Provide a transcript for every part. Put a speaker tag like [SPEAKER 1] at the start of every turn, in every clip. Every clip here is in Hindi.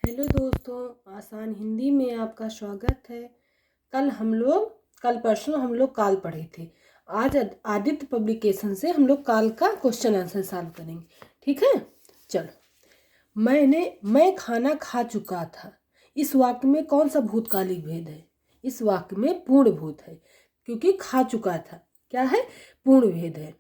[SPEAKER 1] हेलो दोस्तों, आसान हिंदी में आपका स्वागत है। कल परसों हम लोग काल पढ़े थे। आज आदित्य पब्लिकेशन से हम लोग काल का क्वेश्चन आंसर सॉल्व करेंगे। ठीक है, चलो। मैं खाना खा चुका था। इस वाक्य में कौन सा भूतकालिक भेद है? इस वाक्य में पूर्ण भूत है, क्योंकि खा चुका था क्या है, पूर्ण भेद है।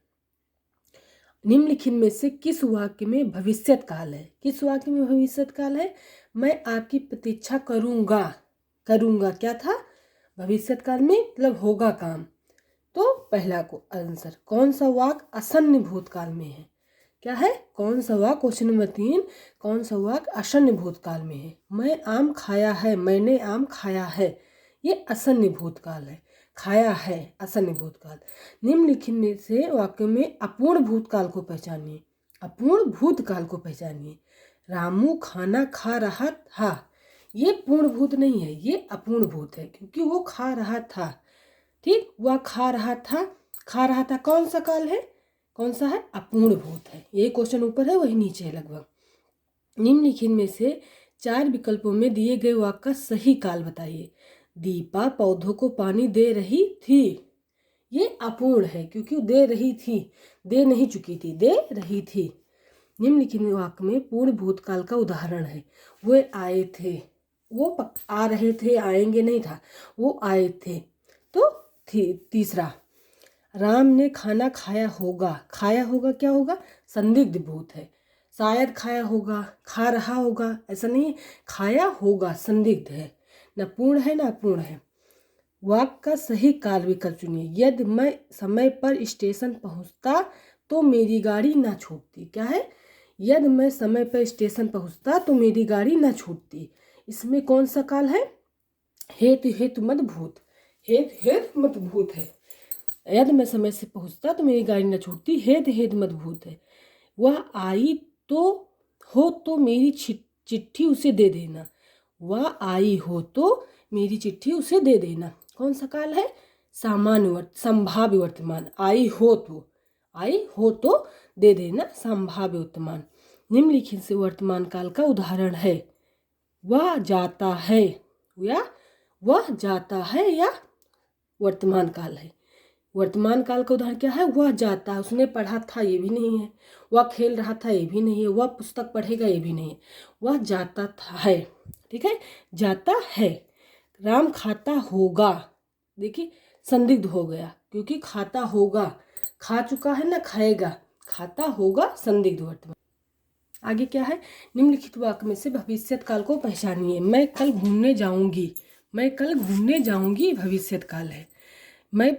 [SPEAKER 1] निम्नलिखित में से किस वाक्य में भविष्यत काल है? किस वाक्य में भविष्यत काल है? मैं आपकी प्रतीक्षा करूंगा। करूंगा क्या था? भविष्यत काल में मतलब होगा काम। तो पहला को आंसर। कौन सा वाक्य आसन्न भूतकाल में है? क्या है? कौन सा वाक्य, क्वेश्चन नंबर 3, कौन सा वाक्य आसन्न भूतकाल में है? मैं आम खाया है, मैंने आम खाया है, ये आसन्न भूतकाल है। खाया है आसन्न भूतकाल। निम्नलिखित में से वाक्य में अपूर्ण भूतकाल को पहचानिए। अपूर्ण भूतकाल को पहचानिए। रामू खाना खा रहा था। ये पूर्ण भूत नहीं है, ये अपूर्ण भूत है, क्योंकि वो खा रहा था। ठीक, वह खा रहा था। खा रहा था कौन सा काल है? कौन सा है? अपूर्ण भूत है। ये क्वेश्चन ऊपर है, वही नीचे है लगभग। निम्नलिखित में से 4 विकल्पों में दिए गए वाक्य का सही काल बताइए। दीपा पौधों को पानी दे रही थी। ये अपूर्ण है, क्योंकि दे रही थी, दे नहीं चुकी थी, दे रही थी। निम्नलिखित वाक्य में पूर्ण भूतकाल का उदाहरण है। वे आए थे। वो आ रहे थे, आएंगे नहीं था, वो आए थे। तो तीसरा, राम ने खाना खाया होगा। खाया होगा क्या होगा? संदिग्ध भूत है। शायद खाया होगा, खा रहा होगा, ऐसा नहीं। खाया होगा संदिग्ध है, न पूर्ण है न अपूर्ण है। वाक्य का सही काल विकल्प चुनिए। यदि मैं समय पर स्टेशन पहुंचता तो मेरी गाड़ी ना छूटती। क्या है? यदि मैं समय पर स्टेशन पहुंचता तो मेरी गाड़ी ना छूटती। इसमें कौन सा काल है? हेतु हेतु मत भूत। हेतु हेतु मत भूत है। यदि मैं समय से पहुंचता तो मेरी गाड़ी न छूटती, हेतु हेतु मत भूत है। वह आई तो हो तो मेरी चिट्ठी उसे दे देना। वह आई हो तो मेरी चिट्ठी उसे दे देना। कौन सा काल है? सामान्य संभाव्य वर्तमान। आई हो तो दे देना, संभाव्य वर्तमान। निम्नलिखित से वर्तमान काल का उदाहरण है। वह जाता है, या वह जाता है, या वर्तमान काल है। वर्तमान काल का उदाहरण क्या है? वह जाता है, उसने पढ़ा था, ये भी नहीं है। वह खेल रहा था, ये भी नहीं है। वह पुस्तक पढ़ेगा, ये भी नहीं है। वह जाता था है। ठीक है, जाता है। राम खाता होगा। देखिए, संदिग्ध हो गया, क्योंकि खाता होगा, खा चुका है ना, खाएगा। खाता होगा संदिग्ध वर्तमान। आगे क्या है? निम्नलिखित वाक्य में से भविष्यत काल को पहचानिए। मैं कल घूमने जाऊंगी। मैं कल घूमने जाऊंगी भविष्यत काल है। मैं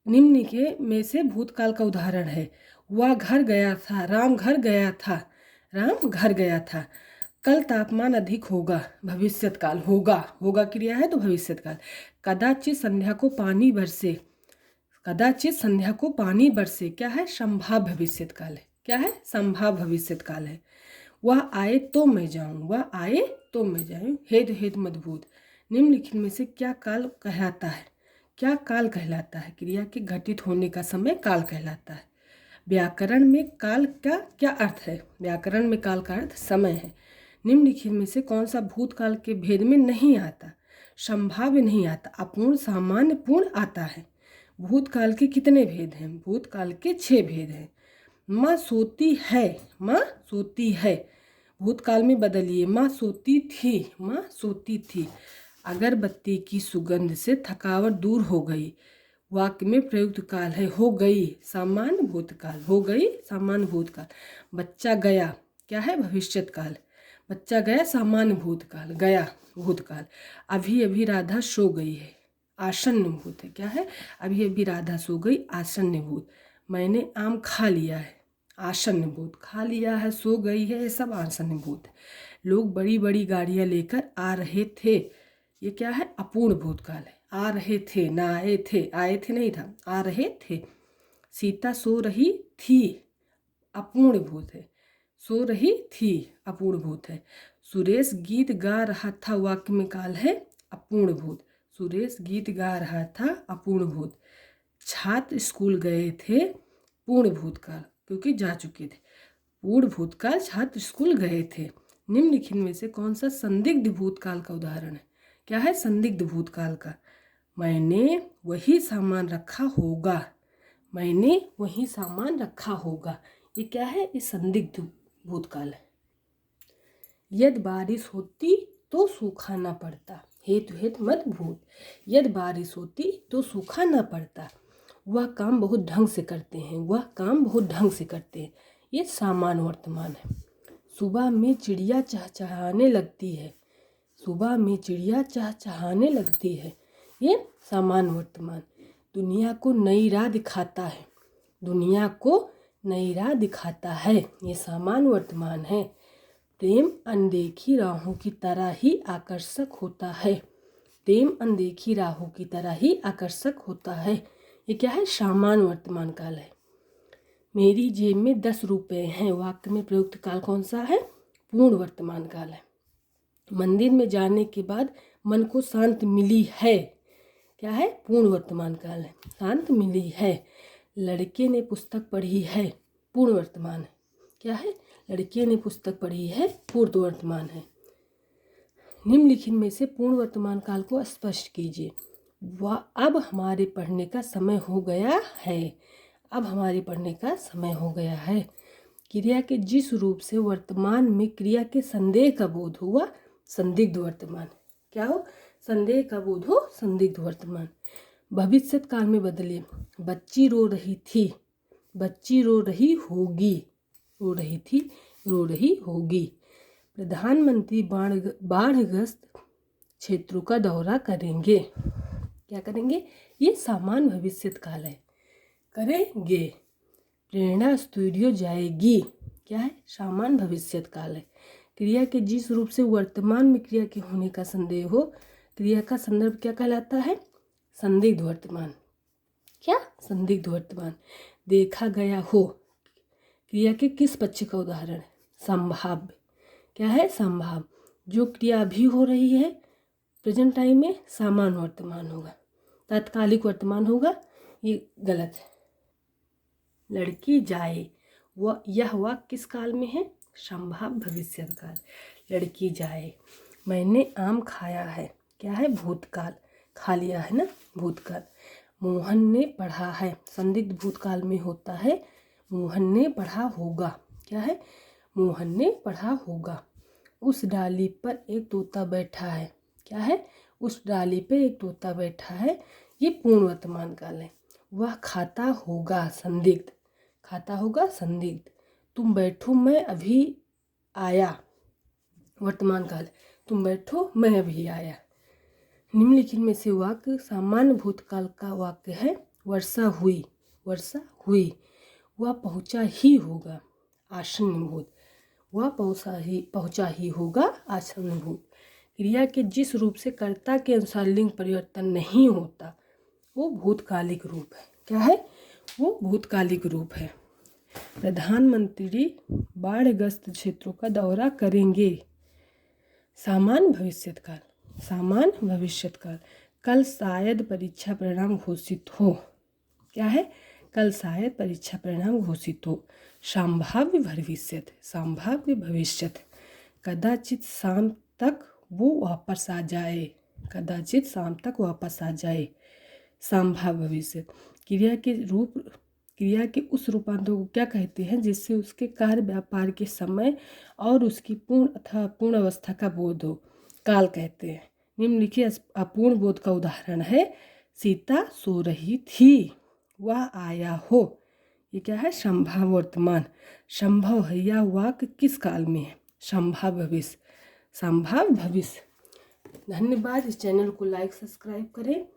[SPEAKER 1] निम्न के में से भूतकाल का उदाहरण है। वह घर गया था। राम घर गया था। राम घर गया था। कल तापमान अधिक होगा। भविष्यत काल। होगा, होगा क्रिया है तो भविष्यत काल। कदाचित संध्या को पानी बरसे। कदाचित संध्या को पानी बरसे क्या है? संभाव्य भविष्यत काल है। क्या है? संभाव्य भविष्यत काल है। वह आए तो मैं जाऊं। वह आए तो मैं जाऊं, हेतु हेतु मदभूत। निम्नलिखित में से क्या काल कहलाता है? क्या काल कहलाता है? क्रिया के घटित होने का समय काल कहलाता है। व्याकरण में काल का क्या अर्थ है? व्याकरण में काल का अर्थ समय है। निम्नलिखित में से कौन सा भूतकाल के भेद में नहीं आता? संभाव्य नहीं आता, अपूर्ण, सामान्य, पूर्ण आता है। भूतकाल के कितने भेद हैं? भूतकाल के 6 भेद हैं। माँ सोती है। माँ सोती है। भूतकाल में बदलिए। माँ सोती थी। माँ सोती थी। अगरबत्ती की सुगंध से थकावट दूर हो गई। वाक्य में प्रयुक्त काल है हो गई, सामान्य भूतकाल। हो गई, सामान्य भूतकाल। बच्चा गया क्या है? भविष्यत काल। बच्चा गया, सामान्य भूतकाल। गया, भूतकाल। अभी अभी राधा सो गई है, आसन्न भूत है। क्या है? अभी अभी राधा सो गई, आसन्न भूत। मैंने आम खा लिया है, आसन्न भूत। खा लिया है, सो गई है, ये सब आसन्न भूत है। लोग बड़ी बड़ी गाड़ियां लेकर आ रहे थे। ये क्या है? अपूर्ण भूतकाल है। आ रहे थे, ना आए थे। आए थे नहीं था, आ रहे थे। सीता सो रही थी, अपूर्ण भूत है। सो रही थी, अपूर्ण भूत है। सुरेश गीत गा रहा था, वाक्य में काल है अपूर्ण भूत। सुरेश गीत गा रहा था, अपूर्ण भूत। छात्र स्कूल गए थे, पूर्ण भूतकाल, क्योंकि जा चुके थे। पूर्ण भूतकाल, छात्र स्कूल गए थे। निम्नलिखित में से कौन सा संदिग्ध भूतकाल का उदाहरण है? क्या है संदिग्ध भूतकाल का? मैंने वही सामान रखा होगा, मैंने वही सामान रखा होगा, ये क्या है? ये संदिग्ध भूतकाल है। यदि बारिश होती तो सूखा न पड़ता, हेतु हेत मत भूत। यदि बारिश होती तो सूखा न पड़ता, वह काम बहुत ढंग से करते हैं, वह काम बहुत ढंग से करते हैं, ये सामान्य वर्तमान है। सुबह में चिड़िया चहचहाने लगती है, सुबह में चिड़िया चहचहाने लगती है, ये सामान्य वर्तमान। दुनिया को नई राह दिखाता है, दुनिया को नई राह दिखाता है, ये सामान्य वर्तमान है। प्रेम अनदेखी राहों की तरह ही आकर्षक होता है, प्रेम अनदेखी राहों की तरह ही आकर्षक होता है, ये क्या है? सामान्य वर्तमान काल है। मेरी जेब में 10 रुपये हैं, वाक्य में प्रयुक्त काल कौन सा है? पूर्ण वर्तमान काल है। मंदिर में जाने के बाद मन को शांति मिली है, क्या है? पूर्ण वर्तमान काल है, शांत मिली है। लड़के ने पुस्तक पढ़ी है, पूर्ण वर्तमान है, क्या है? लड़के ने पुस्तक पढ़ी है, पूर्ण वर्तमान है। निम्नलिखित में से पूर्ण वर्तमान काल को स्पष्ट कीजिए। वह अब हमारे पढ़ने का समय हो गया है, अब हमारे पढ़ने का समय हो गया है। क्रिया के जिस रूप से वर्तमान में क्रिया के संदेह का बोध हुआ, संदिग्ध वर्तमान। क्या हो? संदेह का बोध हो, संदिग्ध वर्तमान। भविष्य काल में बदलिए। बच्ची रो रही थी, बच्ची रो रही होगी, रो रही थी, रो रही होगी। प्रधानमंत्री बाढ़ग्रस्त क्षेत्रों का दौरा करेंगे, क्या करेंगे? ये सामान्य भविष्य काल है, करेंगे। प्रेरणा स्टूडियो जाएगी, क्या है? सामान्य भविष्य काल है। क्रिया के जिस रूप से वर्तमान में क्रिया के होने का संदेह हो, क्रिया का संदर्भ क्या कहलाता है? संदिग्ध वर्तमान, क्या? संदिग्ध वर्तमान। देखा गया हो, क्रिया के किस पक्ष का उदाहरण है? संभाव्य, क्या है? संभाव्य। जो क्रिया अभी हो रही है प्रेजेंट टाइम में, सामान्य वर्तमान होगा, तात्कालिक वर्तमान होगा, ये गलत है। लड़की जाए, यह वाक्य किस काल में है? संभाव्य भविष्य काल। लड़की जाए। मैंने आम खाया है, क्या है? भूतकाल, खा लिया है ना, भूतकाल। मोहन ने पढ़ा है, संदिग्ध भूतकाल में होता है। मोहन ने पढ़ा होगा, क्या है? मोहन ने पढ़ा होगा। उस डाली पर एक तोता बैठा है, क्या है? उस डाली पर एक तोता बैठा है, ये पूर्ण वर्तमान काल है। वह खाता होगा, संदिग्ध, खाता होगा, संदिग्ध। तुम बैठो मैं अभी आया, वर्तमान काल। तुम बैठो मैं अभी आया। निम्नलिखित में से वाक्य सामान्य भूतकाल का वाक्य है। वर्षा हुई, वर्षा हुई। वह पहुँचा ही होगा, आसन्न भूत। वह पहुँचा ही होगा, आसन्न भूत। क्रिया के जिस रूप से कर्ता के अनुसार लिंग परिवर्तन नहीं होता, वो भूतकालिक रूप है, क्या है? वो भूतकालिक रूप है। प्रधानमंत्री बाढ़ग्रस्त क्षेत्रों का दौरा करेंगे, सामान्य भविष्यकाल, सामान्य भविष्यकाल। कल शायद परीक्षा परिणाम घोषित हो, क्या है? कल शायद परीक्षा परिणाम घोषित हो, संभाव्य भविष्य, संभाव्य भविष्य। कदाचित शाम तक वो वापस आ जाए, कदाचित शाम तक वापस आ जाए, संभाव्य भविष्य। क्रिया के उस रूपांतर को क्या कहते हैं जिससे उसके कार्य व्यापार के समय और उसकी पूर्ण अथवा पूर्ण अवस्था का बोध हो, काल कहते हैं। निम्नलिखित अपूर्ण बोध का उदाहरण है। सीता सो रही थी, वह आया हो, ये क्या है? संभाव्य वर्तमान। संभव है, यह वाक्य किस काल में है? संभाव्य भविष्य, संभाव्य भविष्य। धन्यवाद। इस चैनल को लाइक सब्सक्राइब करें।